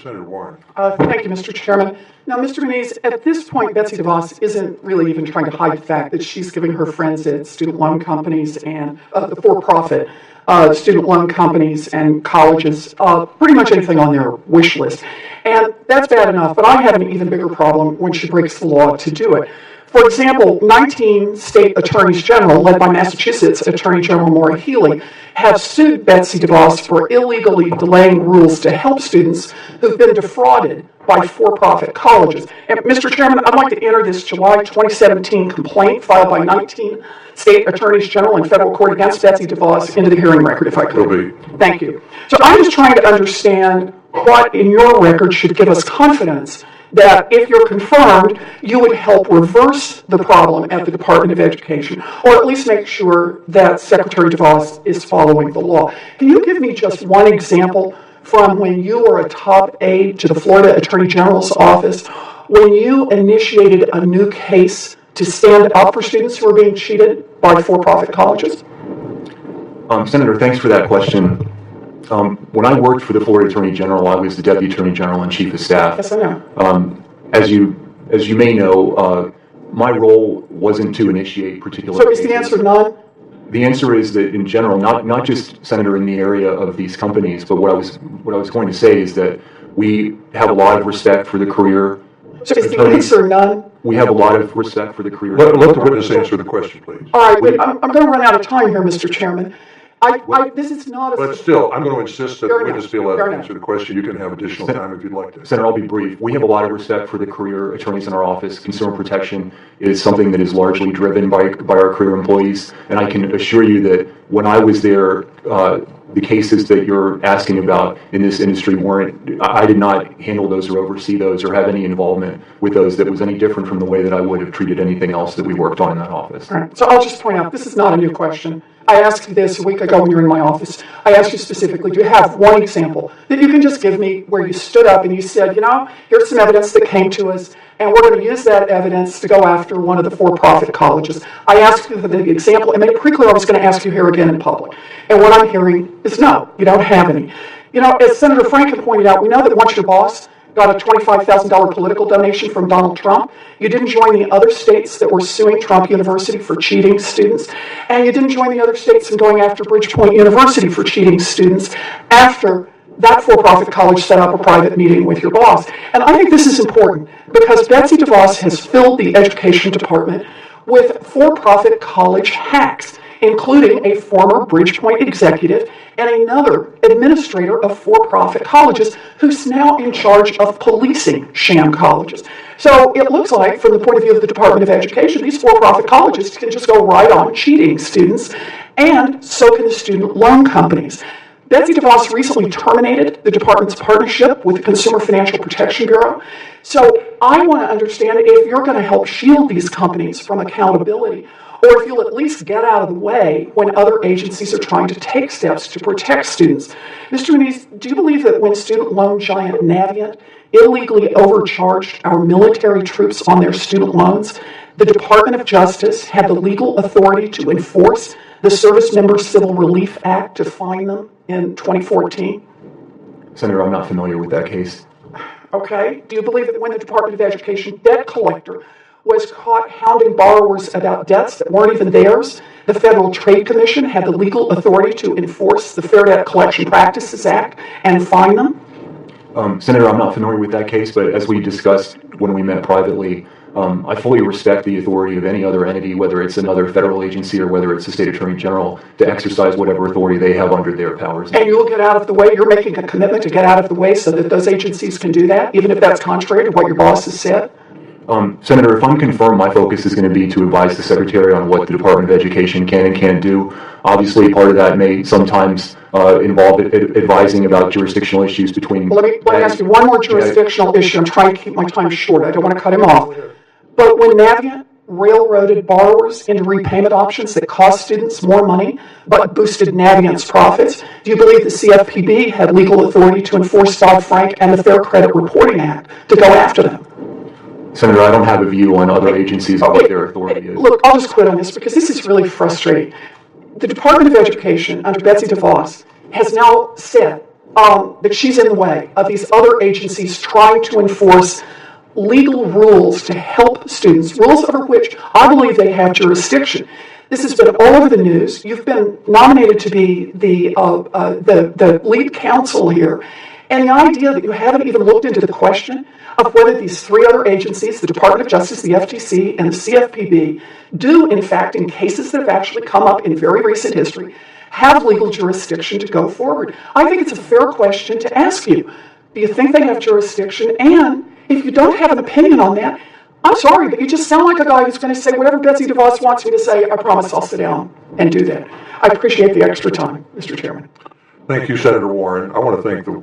Senator Warren. Thank you, Mr. Chairman. Now, Mr. Muniz, at this point, Betsy DeVos isn't really even trying to hide the fact that she's giving her friends at student loan companies and the for-profit student loan companies and colleges pretty much anything on their wish list. And that's bad enough, but I have an even bigger problem when she breaks the law to do it. For example, 19 state attorneys general, led by Massachusetts Attorney General Maura Healey, have sued Betsy DeVos for illegally delaying rules to help students who've been defrauded by for-profit colleges. And Mr. Chairman, I'd like to enter this July 2017 complaint filed by 19 state attorneys general in federal court against Betsy DeVos into the hearing record, if I could. Thank you. So I'm just trying to understand what in your record should give us confidence that if you're confirmed, you would help reverse the problem at the Department of Education, or at least make sure that Secretary DeVos is following the law. Can you give me just one example from when you were a top aide to the Florida Attorney General's office, when you initiated a new case to stand up for students who are being cheated by for-profit colleges? Senator, thanks for that question. When I worked for the Florida Attorney General, I was the Deputy Attorney General and Chief of Staff. Yes, I know. As you may know, my role wasn't to initiate particular So is the answer none? The answer is that in general, not just, Senator, in the area of these companies, but what I was going to say is that we have a lot of respect for the career. So is the answer none? We have a lot of respect for the career. Let the witness answer the question, please. All right, wait, I'm going to run out of time here, Mr. Chairman. This is not a... But still, I'm going to insist that the Fair witness enough. be allowed Fair to enough. answer the question. You can have additional time if you'd like to. Senator, I'll be brief. We have a lot of respect for the career attorneys in our office. Consumer protection is something that is largely driven by our career employees. And I can assure you that when I was there, the cases that you're asking about in this industry I did not handle those or oversee those or have any involvement with those that was any different from the way that I would have treated anything else that we worked on in that office. All right, so I'll just point out, this is not a new question. I asked you this a week ago when you were in my office. I asked you specifically, do you have one example that you can just give me where you stood up and you said, here's some evidence that came to us, and we're going to use that evidence to go after one of the for-profit colleges. I asked you for the example and made it pretty clear I was going to ask you here again in public. And what I'm hearing is no, you don't have any. As Senator Franken pointed out, we know that once your boss got a $25,000 political donation from Donald Trump, you didn't join the other states that were suing Trump University for cheating students, and you didn't join the other states in going after Bridgepoint University for cheating students after that for-profit college set up a private meeting with your boss. And I think this is important because Betsy DeVos has filled the education department with for-profit college hacks, including a former Bridgepoint executive and another administrator of for-profit colleges who's now in charge of policing sham colleges. So it looks like, from the point of view of the Department of Education, these for-profit colleges can just go right on cheating students, and so can the student loan companies. Betsy DeVos recently terminated the department's partnership with the Consumer Financial Protection Bureau. So I want to understand if you're going to help shield these companies from accountability, or if you'll at least get out of the way when other agencies are trying to take steps to protect students. Mr. Muniz, do you believe that when student loan giant Navient illegally overcharged our military troops on their student loans, the Department of Justice had the legal authority to enforce the Service Member Civil Relief Act to fine them in 2014? Senator, I'm not familiar with that case. Okay. Do you believe that when the Department of Education debt collector was caught hounding borrowers about debts that weren't even theirs, the Federal Trade Commission had the legal authority to enforce the Fair Debt Collection Practices Act and fine them? Senator, I'm not familiar with that case, but as we discussed when we met privately, I fully respect the authority of any other entity, whether it's another federal agency or whether it's the state attorney general, to exercise whatever authority they have under their powers. And you'll get out of the way? You're making a commitment to get out of the way so that those agencies can do that, even if that's contrary to what your boss has said? Senator, if I'm confirmed, my focus is going to be to advise the Secretary on what the Department of Education can and can't do. Obviously, part of that may sometimes involve advising about jurisdictional issues between... Well, let me ask you one more jurisdictional issue. I'm trying to keep my time short. I don't want to cut him off. But when Navient railroaded borrowers into repayment options that cost students more money but boosted Navient's profits, do you believe the CFPB had legal authority to enforce Dodd-Frank and the Fair Credit Reporting Act to go after them? Senator, I don't have a view on other agencies and what their authority is. Look, I'll just quit on this because this is really frustrating. The Department of Education under Betsy DeVos has now said that she's in the way of these other agencies trying to enforce legal rules to help students, rules over which I believe they have jurisdiction. This has been all over the news. You've been nominated to be the lead counsel here. And the idea that you haven't even looked into the question of whether these three other agencies, the Department of Justice, the FTC, and the CFPB, do, in fact, in cases that have actually come up in very recent history, have legal jurisdiction to go forward. I think it's a fair question to ask you. Do you think they have jurisdiction? And if you don't have an opinion on that, I'm sorry, but you just sound like a guy who's going to say whatever Betsy DeVos wants me to say. I promise I'll sit down and do that. I appreciate the extra time, Mr. Chairman. Thank you, Senator Warren. I want to thank the